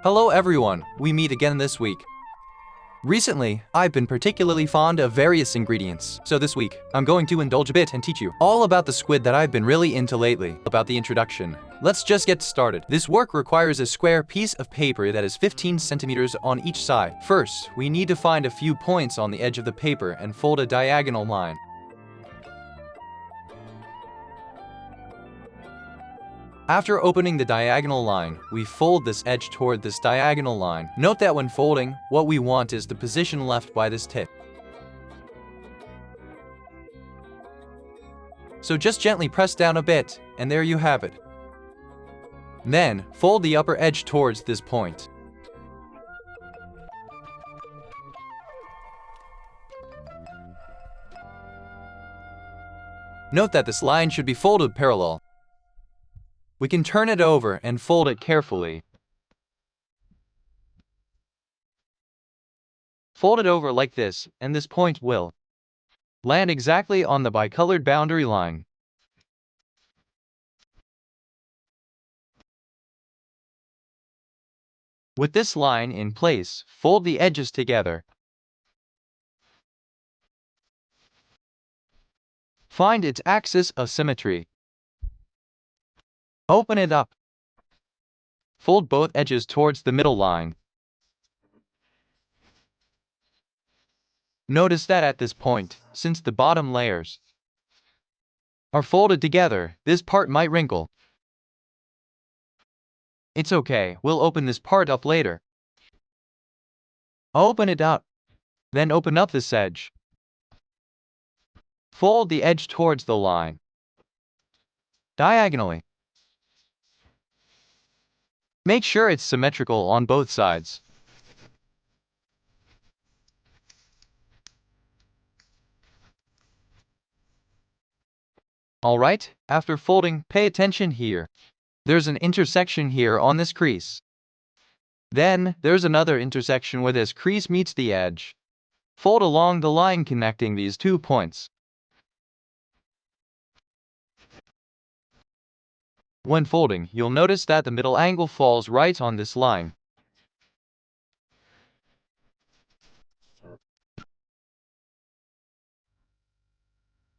Hello everyone, we meet again this week. Recently, I've been particularly fond of various ingredients, so this week, I'm going to indulge a bit and teach you all about the squid that I've been really into lately. About the introduction. Let's just get started. This work requires a square piece of paper that is 15 centimeters on each side. First, we need to find a few points on the edge of the paper and fold a diagonal line. After opening the diagonal line, we fold this edge toward this diagonal line. Note that when folding, what we want is the position left by this tip. So just gently press down a bit, and there you have it. Then, fold the upper edge towards this point. Note that this line should be folded parallel. We can turn it over and fold it carefully. Fold it over like this, and this point will land exactly on the bicolored boundary line. With this line in place, fold the edges together. Find its axis of symmetry. Open it up. Fold both edges towards the middle line. Notice that at this point, since the bottom layers are folded together, this part might wrinkle. It's okay, we'll open this part up later. Open it up. Then open up this edge. Fold the edge towards the line. Diagonally. Make sure it's symmetrical on both sides. Alright, after folding, pay attention here. There's an intersection here on this crease. Then, there's another intersection where this crease meets the edge. Fold along the line connecting these 2 points. When folding, you'll notice that the middle angle falls right on this line.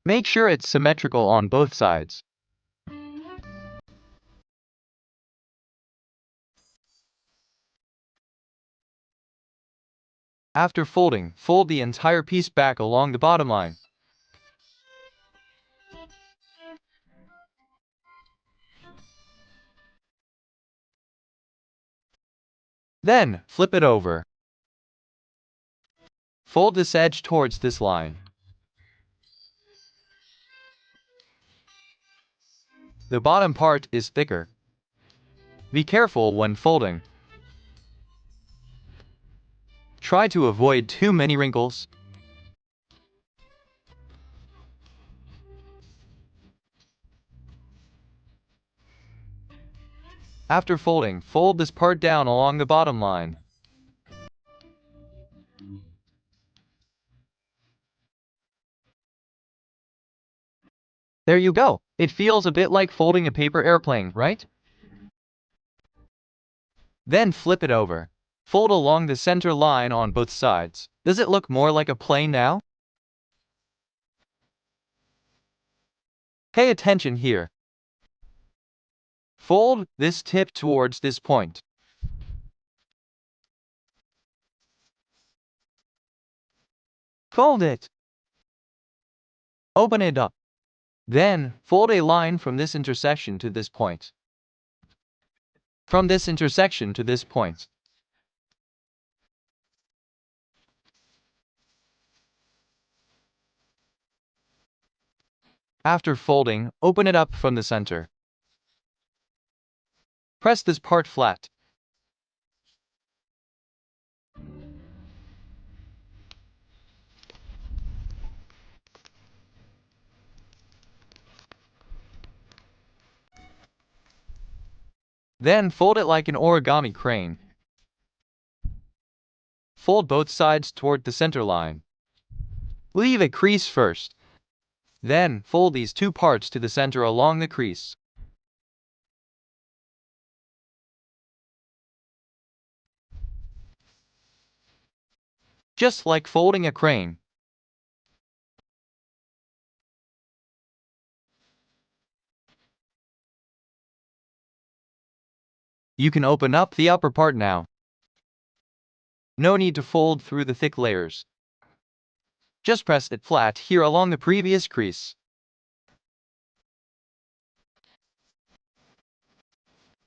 Make sure it's symmetrical on both sides. After folding, fold the entire piece back along the bottom line. Then, flip it over. Fold this edge towards this line. The bottom part is thicker. Be careful when folding. Try to avoid too many wrinkles. After folding, fold this part down along the bottom line. There you go. It feels a bit like folding a paper airplane, right? Then flip it over. Fold along the center line on both sides. Does it look more like a plane now? Pay attention here. Fold this tip towards this point. Fold it. Open it up. Then, fold a line from this intersection to this point. From this intersection to this point. After folding, open it up from the center. Press this part flat. Then fold it like an origami crane. Fold both sides toward the center line. Leave a crease first. Then, fold these 2 parts to the center along the crease. just like folding a crane. You can open up the upper part now. No need to fold through the thick layers. Just press it flat here along the previous crease.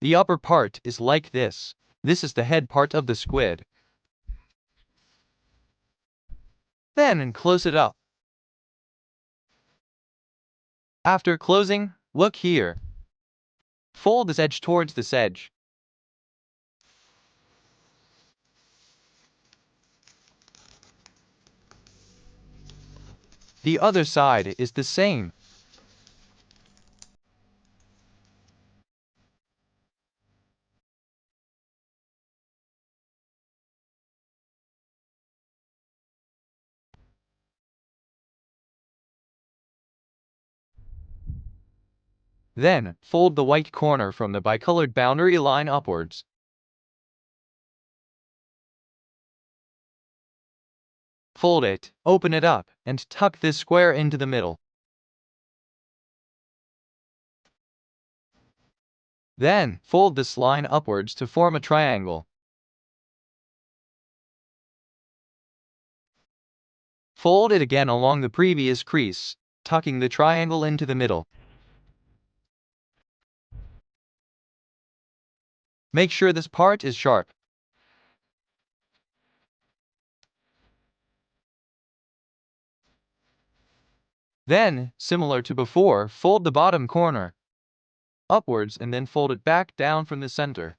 The upper part is like this. This is the head part of the squid. Then close it up. After closing, look here. Fold this edge towards this edge. The other side is the same. Then, fold the white corner from the bicolored boundary line upwards. Fold it, open it up, and tuck this square into the middle. Then, fold this line upwards to form a triangle. Fold it again along the previous crease, tucking the triangle into the middle. Make sure this part is sharp. Then, similar to before, fold the bottom corner upwards and then fold it back down from the center.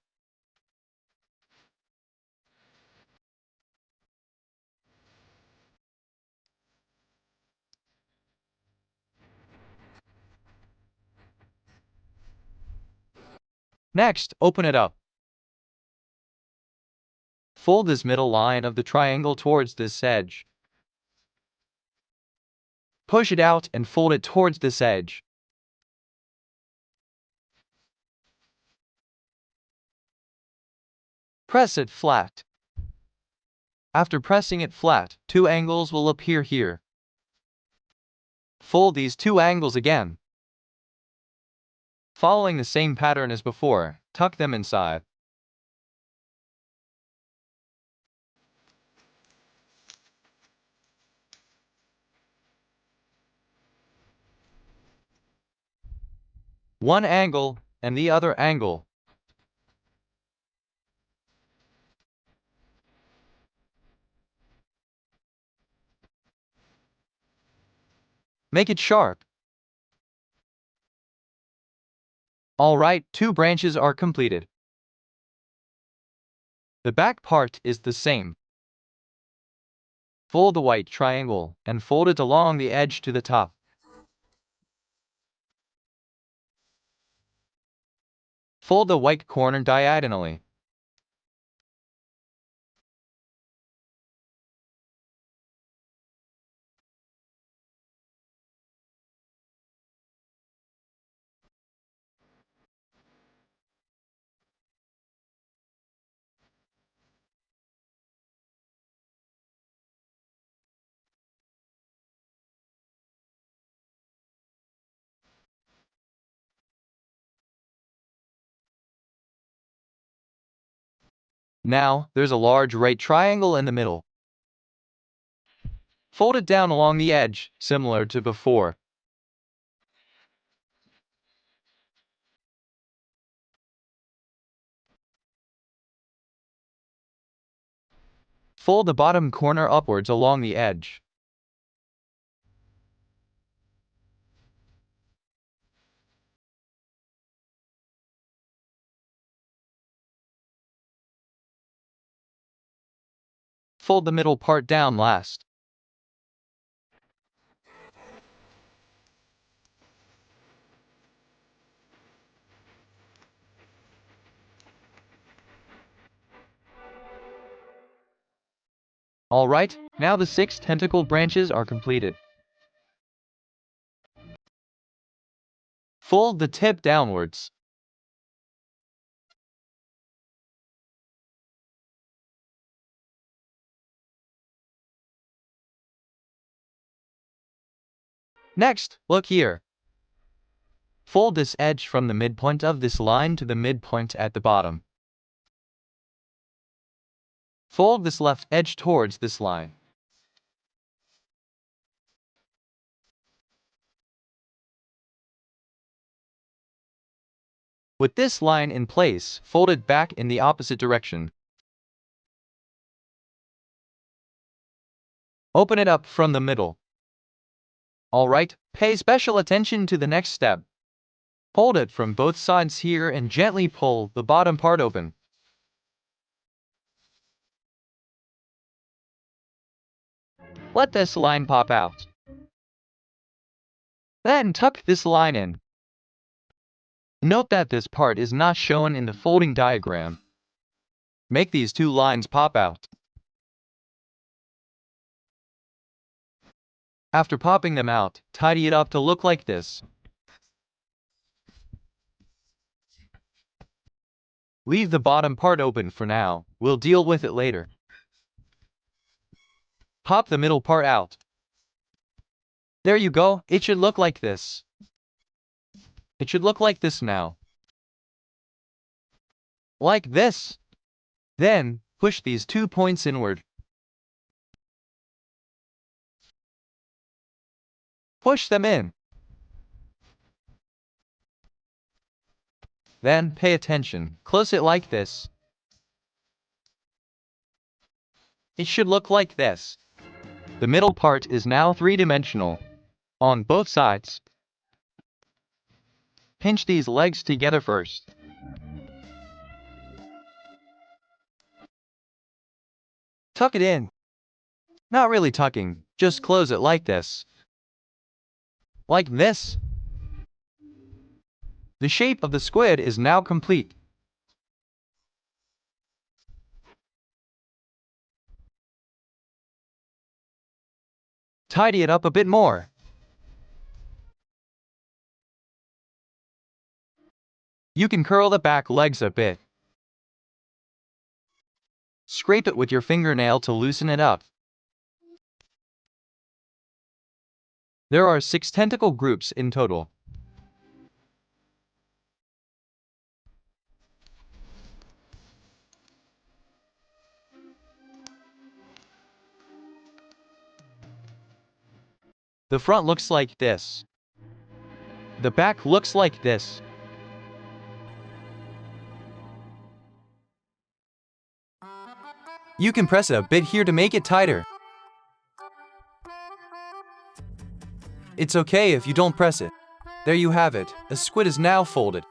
Next, open it up. Fold this middle line of the triangle towards this edge. Push it out and fold it towards this edge. Press it flat. After pressing it flat, two angles will appear here. Fold these two angles again. Following the same pattern as before, tuck them inside. One angle and the other angle. Make it sharp. Alright, two branches are completed. The back part is the same. Fold the white triangle and fold it along the edge to the top. Fold the white corner diagonally. Now, there's a large right triangle in the middle. Fold it down along the edge, similar to before. Fold the bottom corner upwards along the edge. Fold the middle part down last. Alright, now the 6 tentacle branches are completed. Fold the tip downwards. Next, look here. Fold this edge from the midpoint of this line to the midpoint at the bottom. Fold this left edge towards this line. With this line in place, fold it back in the opposite direction. Open it up from the middle. Alright, pay special attention to the next step. Hold it from both sides here and gently pull the bottom part open. Let this line pop out. Then tuck this line in. Note that this part is not shown in the folding diagram. Make these two lines pop out. After popping them out, tidy it up to look like this. Leave the bottom part open for now. We'll deal with it later. Pop the middle part out. There you go. It should look like this. It should look like this now. Like this. Then, push these 2 points inward. Push them in. Then, pay attention. Close it like this. It should look like this. The middle part is now three-dimensional. On both sides. Pinch these legs together first. Tuck it in. Not really tucking, just close it like this. Like this. The shape of the squid is now complete. Tidy it up a bit more. You can curl the back legs a bit. Scrape it with your fingernail to loosen it up. There are 6 tentacle groups in total. The front looks like this. The back looks like this. You can press it a bit here to make it tighter. It's okay if you don't press it. There you have it. The squid is now folded.